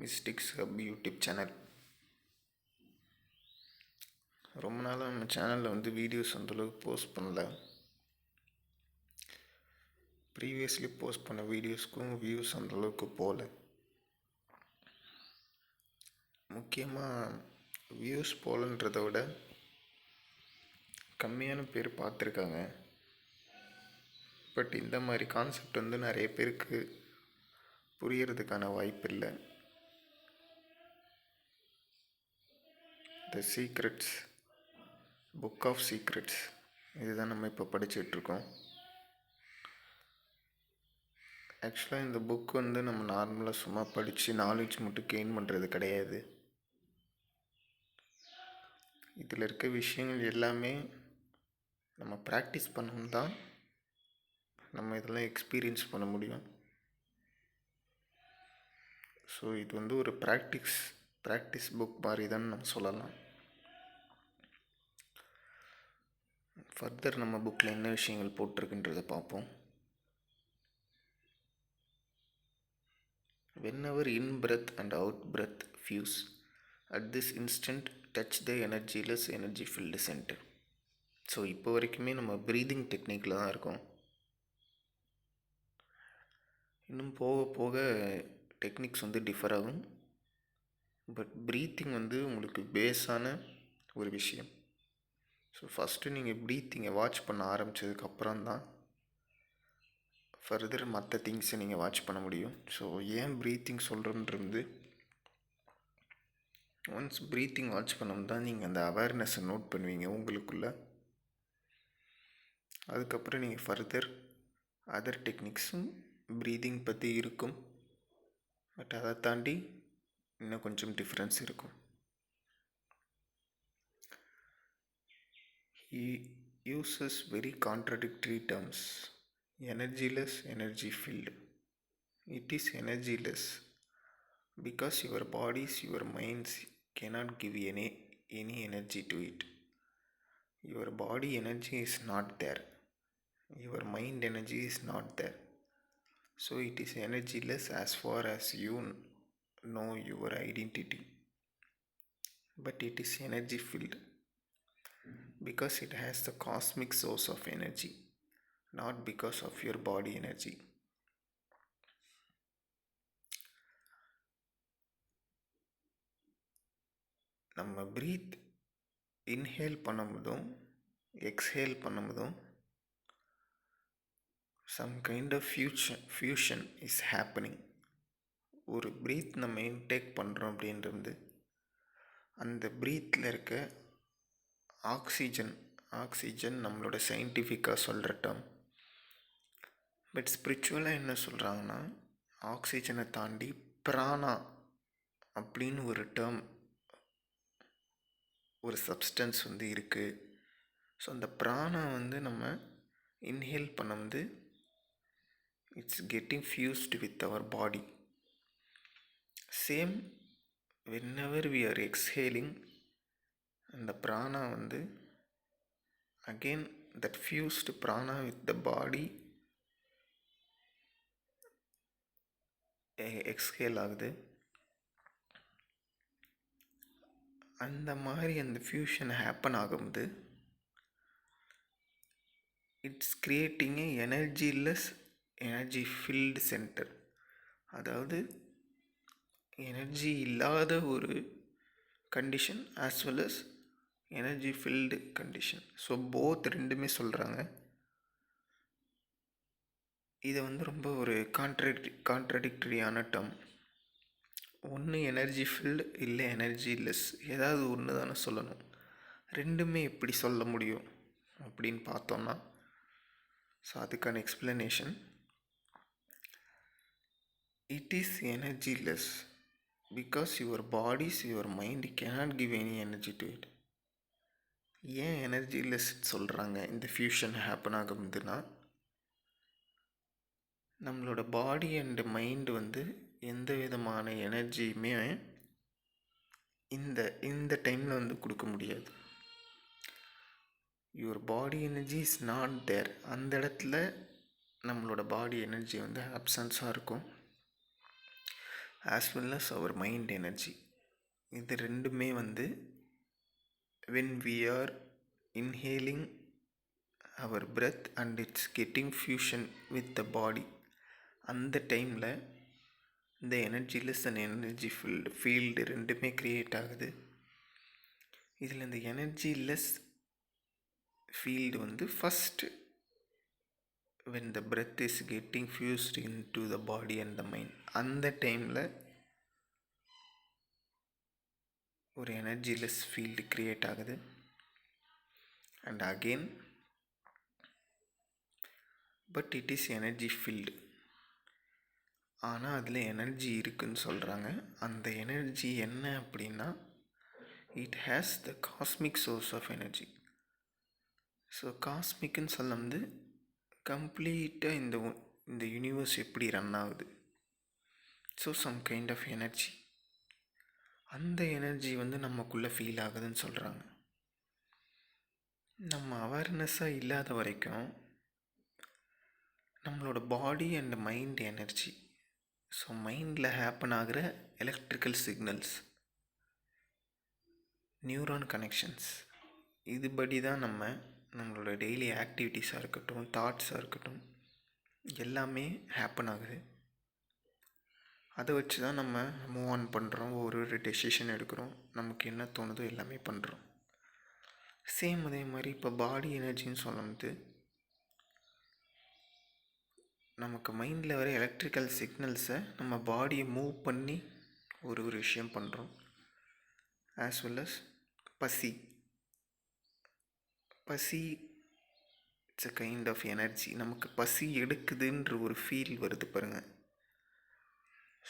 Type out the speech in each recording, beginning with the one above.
Mystics hub YouTube channel. ரொம்ப நாளாக நம்ம சேனலில் வீடியோஸ் அந்தளவுக்கு போஸ்ட் பண்ணல. ப்ரீவியஸ்லி போஸ்ட் பண்ண வீடியோஸ்க்கும் வியூஸ் அந்தளவுக்கு போகல. முக்கியமாக வியூஸ் போகலன்றதை விட கம்மியான பேர் பார்த்துருக்காங்க. பட் இந்த மாதிரி கான்செப்ட் நிறைய பேருக்கு புரியறதுக்கான வாய்ப்பு இல்லை. The secrets, book of secrets, இதுதான் நம்ம இப்போ படிச்சுட்ருக்கோம். ஆக்சுவலாக இந்த புக் நம்ம நார்மலாக சும்மா படித்து நாலேஜ் மட்டும் கெயின் பண்ணுறது கிடையாது. இதில் இருக்க விஷயங்கள் எல்லாமே நம்ம ப்ராக்டிஸ் பண்ணணும் தான் நம்ம இதெல்லாம் எக்ஸ்பீரியன்ஸ் பண்ண முடியும். ஸோ இது ஒரு ப்ராக்டிஸ் புக் மாதிரி தான் நம்ம சொல்லலாம். ஃபர்தர் நம்ம புக்கில் என்ன விஷயங்கள் போட்டிருக்குன்றதை பார்ப்போம். Whenever in breath and out breath fuse, at this instant touch the energyless energy filled center. So இப்போ வரைக்குமே நம்ம ப்ரீதிங் டெக்னிக்கில் தான் இருக்கோம். இன்னும் போக போக டெக்னிக்ஸ் டிஃபர் ஆகும். பட் ப்ரீத்திங் உங்களுக்கு பேஸான ஒரு விஷயம். ஸோ ஃபஸ்ட்டு நீங்கள் ப்ரீத்திங்கை வாட்ச் பண்ண ஆரம்பித்ததுக்கப்புறம் தான் ஃபர்தர் மற்ற திங்ஸை நீங்கள் வாட்ச் பண்ண முடியும். ஸோ ஏன் ப்ரீத்திங் சொல்கிறோன்றது, ஒன்ஸ் ப்ரீத்திங் வாட்ச் பண்ணோம் தான் நீங்கள் அந்த அவேர்னஸை நோட் பண்ணுவீங்க உங்களுக்குள்ளே. அதுக்கப்புறம் நீங்கள் ஃபர்தர் அதர் டெக்னிக்ஸும் ப்ரீதிங் பற்றி இருக்கும். பட் அதை தாண்டி இன்னும் கொஞ்சம் டிஃப்ரென்ஸ் இருக்கும். He uses very contradictory terms. Energyless, energy filled. It is energyless because your bodies, your minds cannot give any energy to it. Your body energy is not there. Your mind energy is not there. So it is energyless as far as you know your identity. But it is energy filled because it has the cosmic source of energy, not because of your body energy. நம்ம breath inhale பண்ணும்போதும் exhale பண்ணும்போதும் some kind of fusion is happening. ஒரு breath நம்ம intake பண்ணுறோம் அப்படின்றது அந்த ப்ரீத்தில் இருக்க oxygen நம்மளோட சயின்டிஃபிக்காக சொல்கிற டேர்ம். பட் ஸ்பிரிச்சுவலாக என்ன சொல்கிறாங்கன்னா, ஆக்சிஜனை தாண்டி பிராணா அப்படின்னு ஒரு டேர்ம், ஒரு சப்ஸ்டன்ஸ் இருக்குது. ஸோ அந்த பிராணா நம்ம இன்ஹேல் பண்ணும்போது it's getting fused with our body. Same whenever we are exhaling, அந்த பிராணா again that fused prana with the body exhale ஆகுது. அந்த மாதிரி அந்த ஃபியூஷன் ஹேப்பன் ஆகும்போது it's creating a energyless energy filled centre. அதாவது எனர்ஜி இல்லாத ஒரு condition as well as energy filled condition. So both ரெண்டுமே சொல்கிறாங்க. இதை ரொம்ப ஒரு கான்ட்ரடிக்டரியான டேர்ம். ஒன்று எனர்ஜி ஃபில்டு, இல்லை எனர்ஜி லெஸ், ஏதாவது ஒன்று தானே சொல்லணும். ரெண்டுமே எப்படி சொல்ல முடியும் அப்படின்னு பார்த்தோன்னா, ஸோ அதுக்கான explanation, it is energy less because your bodies, your mind cannot give any energy to it. ஏன் எனர்ஜி லெஸ் சொல்கிறாங்க இந்த ஃபியூஷன் ஹேப்பன் ஆகுதுன்னா, நம்மளோட பாடி அண்டு மைண்டு எந்த விதமான எனர்ஜியுமே இந்த டைமில் கொடுக்க முடியாது. Your body energy is not there. அந்த இடத்துல நம்மளோட பாடி எனர்ஜி ஆப்சன்ஸாக இருக்கும். as well as our mind energy. இது ரெண்டுமே வந்து when we are inhaling our breath and it's getting fusion with the body, அந்த டைமில் இந்த எனர்ஜிலெஸ் அண்ட் எனர்ஜி ஃபீல்டு ரெண்டுமே க்ரியேட் ஆகுது. இதில் இந்த எனர்ஜிலெஸ் ஃபீல்டு வந்து first when the breath is getting fused into the body and the mind, அந்த டைமில் ஒரு எனர்ஜிலெஸ் ஃபீல்டு க்ரியேட் ஆகுது. And again but it is energy field. ஆனால் அதில் எனர்ஜி இருக்குதுன்னு சொல்கிறாங்க. அந்த எனர்ஜி என்ன அப்படின்னா, it has the cosmic source of energy. So காஸ்மிக்குன்னு சொல்ல வந்து கம்ப்ளீட்டாக இந்த யூனிவர்ஸ் எப்படி ரன் ஆகுது. So some kind of energy, அந்த எனர்ஜி வந்து நமக்குள்ளே ஃபீல் ஆகுதுன்னு சொல்கிறாங்க. நம்ம அவேர்னஸாக இல்லாத வரைக்கும் நம்மளோட பாடி அண்ட் மைண்ட் எனர்ஜி, ஸோ மைண்டில் ஹேப்பன் ஆகிற எலக்ட்ரிக்கல் சிக்னல்ஸ், நியூரான் கனெக்ஷன்ஸ், இதுபடி தான் நம்மளோட டெய்லி ஆக்டிவிட்டீஸாக இருக்கட்டும், தாட்ஸாக இருக்கட்டும், எல்லாமே ஹேப்பன் ஆகுது. அதை வச்சு தான் நம்ம மூவ் ஆன் பண்ணுறோம், ஒரு டெசிஷன் எடுக்கிறோம், நமக்கு என்ன தோணுதோ எல்லாமே பண்ணுறோம். சேம் அதே மாதிரி இப்போ பாடி எனர்ஜின்னு சொல்லும்போது நமக்கு மைண்டில் வர எலக்ட்ரிக்கல் சிக்னல்ஸை நம்ம பாடியை மூவ் பண்ணி ஒரு விஷயம் பண்ணுறோம். ஆஸ் வெல் அஸ் பசி it's a kind of energy. நமக்கு பசி எடுக்குதுன்ற ஒரு ஃபீல் வருது பாருங்கள்.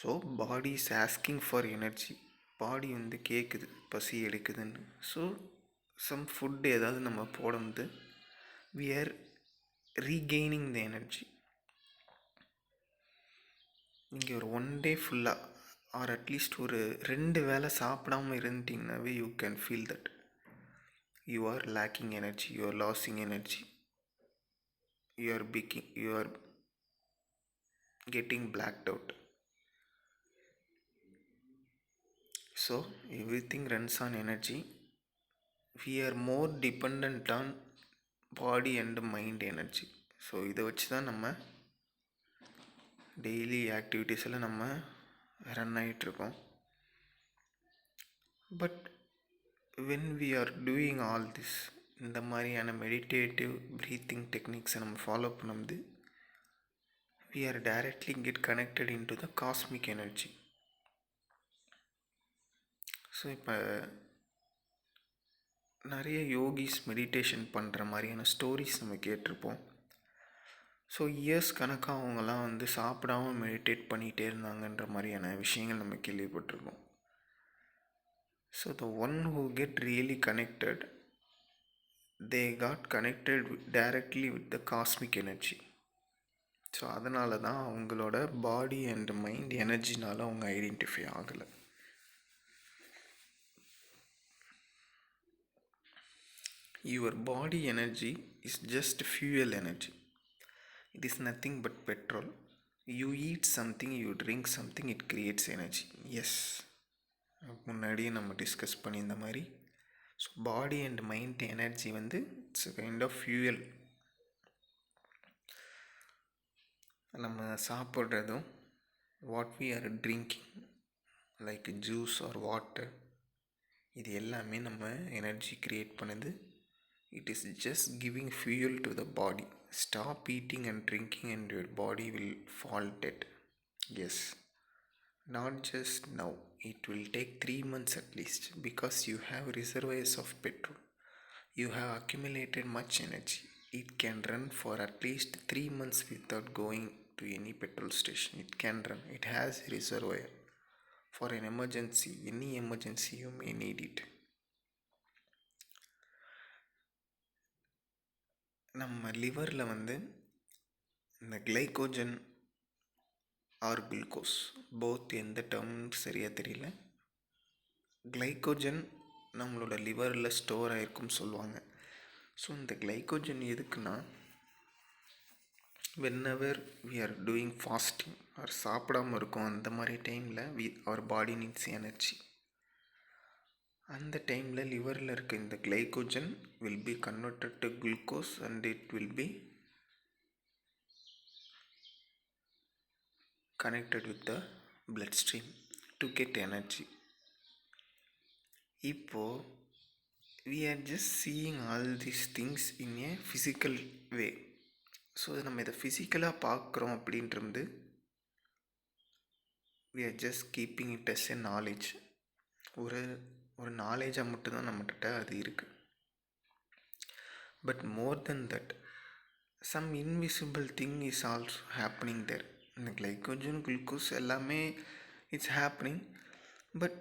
So body is asking for energy. Body வந்து கேட்குது பசி எடுக்குதுன்னு. ஸோ சம் ஃபுட் ஏதாவது நம்ம போடும்போது we are regaining the energy. நீங்கள் ஒரு 1 day ஃபுல்லாக ஆர் அட்லீஸ்ட் ஒரு 2 வேளை சாப்பிடாமல் இருந்துட்டிங்கனாவே you can feel that you are lacking energy, you are losing energy, you are getting blocked out. So everything runs on energy. we are more dependent on body and mind energy. So இதை வச்சு தான் நம்ம daily ஆக்டிவிட்டீஸில் நம்ம run ஆகிட்ருக்கோம். But when we are doing all this, இந்த மாதிரியான meditative breathing டெக்னிக்ஸை நம்ம ஃபாலோ பண்ணும்போது we are directly get connected into the cosmic energy. So இப்போ நிறைய யோகிஸ் மெடிடேஷன் பண்ணுற மாதிரியான ஸ்டோரிஸ் நம்ம கேட்டிருப்போம். ஸோ இயர்ஸ் கணக்காக அவங்களாம் வந்து சாப்பிடாமல் மெடிடேட் பண்ணிகிட்டே இருந்தாங்கன்ற மாதிரியான விஷயங்கள் நம்ம கேள்விப்பட்டிருக்கோம். So the one who get really connected, they got connected directly with the cosmic energy. So அதனால தான் அவங்களோட பாடி அண்ட் மைண்ட் எனர்ஜினால் அவங்க ஐடென்டிஃபை ஆகலை. Your body energy is just fuel energy. It is nothing but petrol. You eat something, you drink something, it creates energy. Yes, முன்னாடியே நம்ம discuss பண்ணியிருந்த மாதிரி. So body and mind energy வந்து it's a kind of fuel. நம்ம சாப்பிட்றதும் what we are drinking like juice or water, இது எல்லாமே நம்ம எனர்ஜி க்ரியேட் பண்ணுது. It is just giving fuel to the body. Stop eating and drinking and your body will fall dead. Yes, not just now. It will take 3 months at least, because you have reservoirs of petrol. You have accumulated much energy. It can run for at least 3 months without going to any petrol station. It can run. It has a reservoir for an emergency. Any emergency you may need it. நம்ம லிவரில் வந்து இந்த glycogen R glucose, both எந்த term சரியாக தெரியல, glycogen நம்மளோட லிவரில் store ஆகிருக்குன்னு சொல்லுவாங்க. So இந்த glycogen எதுக்குன்னா, whenever we are doing fasting or சாப்பிடாமல் இருக்கோம், அந்த மாதிரி டைமில் our body needs energy. அந்த டைமில் லிவரில் இருக்க இந்த glycogen will be converted to glucose and it will be connected with the bloodstream to get energy. இப்போது we are just seeing all these things in a physical way. So நம்ம இதை ஃபிசிக்கலாக பார்க்குறோம் அப்படின்றது we are just keeping it as a knowledge. ஒரு நாலேஜாக மட்டும்தான் நம்மகிட்ட அது இருக்குது. But more then that some invisible thing is also happening there. இந்த glycogen, glucose எல்லாமே it's happening, but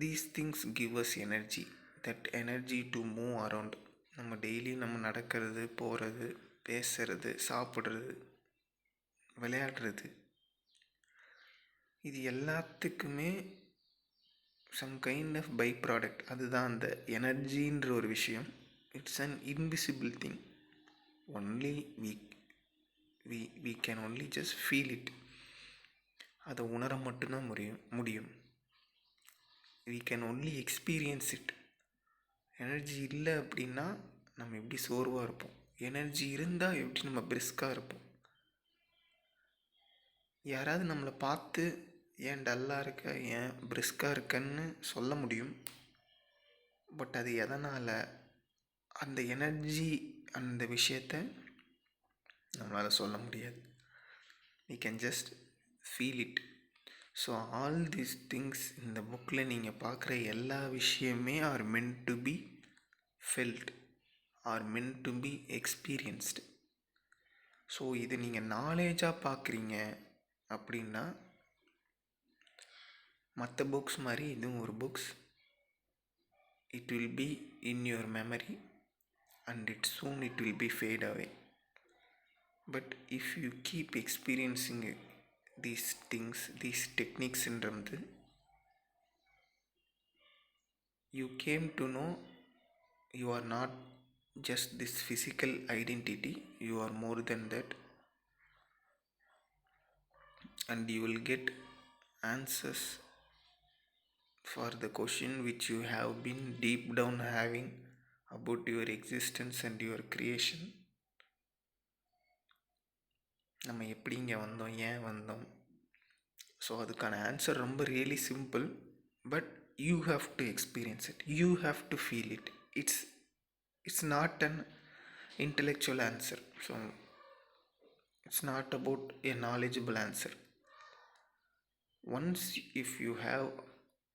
these things give us energy, that energy to move around. நம்ம daily நம்ம நடக்கிறது, போகிறது, பேசுறது, சாப்பிட்றது, விளையாடுறது, இது எல்லாத்துக்குமே some kind of by product. அதுதான் அந்த எனர்ஜின்ற ஒரு விஷயம். It's an invisible thing. only we can only just feel it. அதை உணர மட்டும்தான் முடியும். we can only experience it. Energy இல்லை அப்படின்னா நம்ம எப்படி சோர்வாக இருப்போம், எனர்ஜி இருந்தால் எப்படி நம்ம பிரிஸ்காக இருப்போம். யாராவது நம்மளை பார்த்து ஏன் டல்லாக இருக்க, ஏன் பிரிஸ்காக இருக்கன்னு சொல்ல முடியும். பட் அது எதனால், அந்த எனர்ஜி, அந்த விஷயத்தை நம்மளால் சொல்ல முடியாது. we can just feel it. So all these things இந்த புக்கில் நீங்கள் பார்க்குற எல்லா விஷயமே are meant to be felt, are meant to be experienced. So இது நீங்கள் நாலேஜாக பார்க்குறீங்க அப்படின்னா மற்ற புக்ஸ் மாதிரி இதுவும் ஒரு books. It will be in your memory and soon it will be fade away. But if you keep experiencing these things, these techniques என்றது, you came to know you are not just this physical identity, you are more than that, and you will get answers for the question which you have been deep down having about your existence and your creation. நம்ம எப்படி இங்கே வந்தோம், ஏன் வந்தோம்? So அதுக்கான answer ரொம்ப really simple. But you have to experience it, you have to feel it. It's not an intellectual answer. So it's not about a knowledgeable answer. Once if you have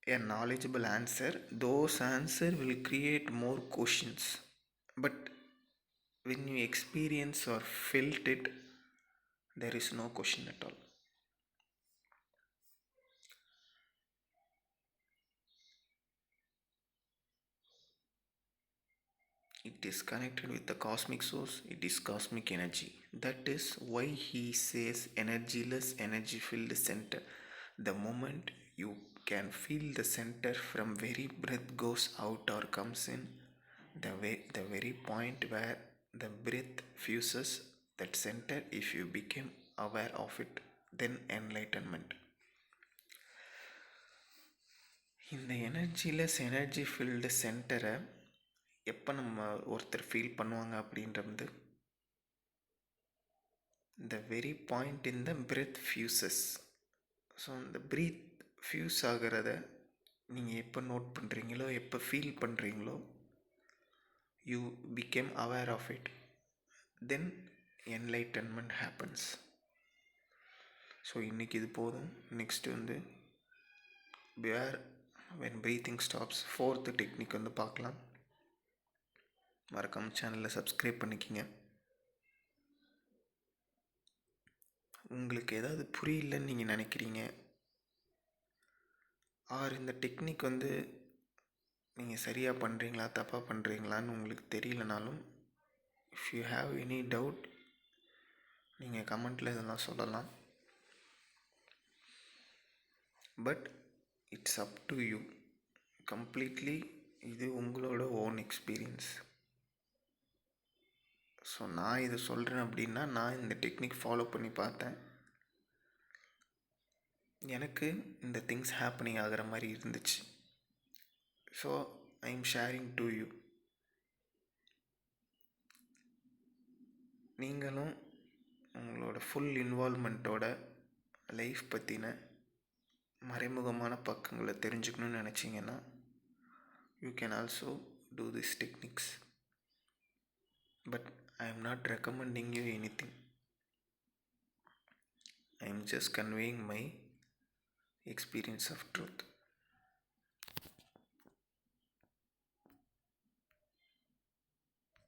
a knowledgeable answer, those answer will create more questions. But when you experience or felt it, there is no question at all. It is connected with the cosmic source. It is cosmic energy. That is why he says energyless, energy filled center. The moment you can feel the center from very breath goes out or comes in, the very point where the breath fuses that center, if you became aware of it, then enlightenment. இந்த எனர்ஜிலெஸ், energy field சென்டரை எப்போ நம்ம ஒருத்தர் feel பண்ணுவாங்க அப்படின்றது, the very point in the breath fuses. So அந்த breath fuse ஆகிறத நீங்கள் எப்போ நோட் பண்ணுறீங்களோ, எப்போ ஃபீல் பண்ணுறீங்களோ, you become aware of it, then enlightenment happens. So இன்றைக்கி இது போதும். நெக்ஸ்ட்டு வந்து where when breathing stops, 4th technique வந்து பார்க்கலாம். மறக்காம சேனலில் சப்ஸ்கிரைப் பண்ணிக்கிங்க. உங்களுக்கு ஏதாவது புரியலன்னு நீங்கள் நினைக்கிறீங்க, ஆர் இந்த டெக்னிக் வந்து நீங்கள் சரியாக பண்ணுறீங்களா தப்பாக பண்ணுறீங்களான்னு உங்களுக்கு தெரியலனாலும், if you have any doubt நீங்கள் கமெண்ட்டில் இதெல்லாம் சொல்லலாம். But it's up to you completely. இது உங்களோட ஓன் எக்ஸ்பீரியன்ஸ். ஸோ நான் இதை சொல்கிறேன் அப்படின்னா நான் இந்த டெக்னிக் ஃபாலோ பண்ணி பார்த்தேன். எனக்கு இந்த திங்ஸ் ஹேப்பனிங் ஆகிற மாதிரி இருந்துச்சு. So I am sharing to you. நீங்களும் உங்களோட ஃபுல் இன்வால்மெண்ட்டோட லைஃப் பற்றின மறைமுகமான பக்கங்களை தெரிஞ்சுக்கணுன்னு நினச்சிங்கன்னா you can also do this techniques. But I am not recommending you anything. I am just conveying my experience of truth.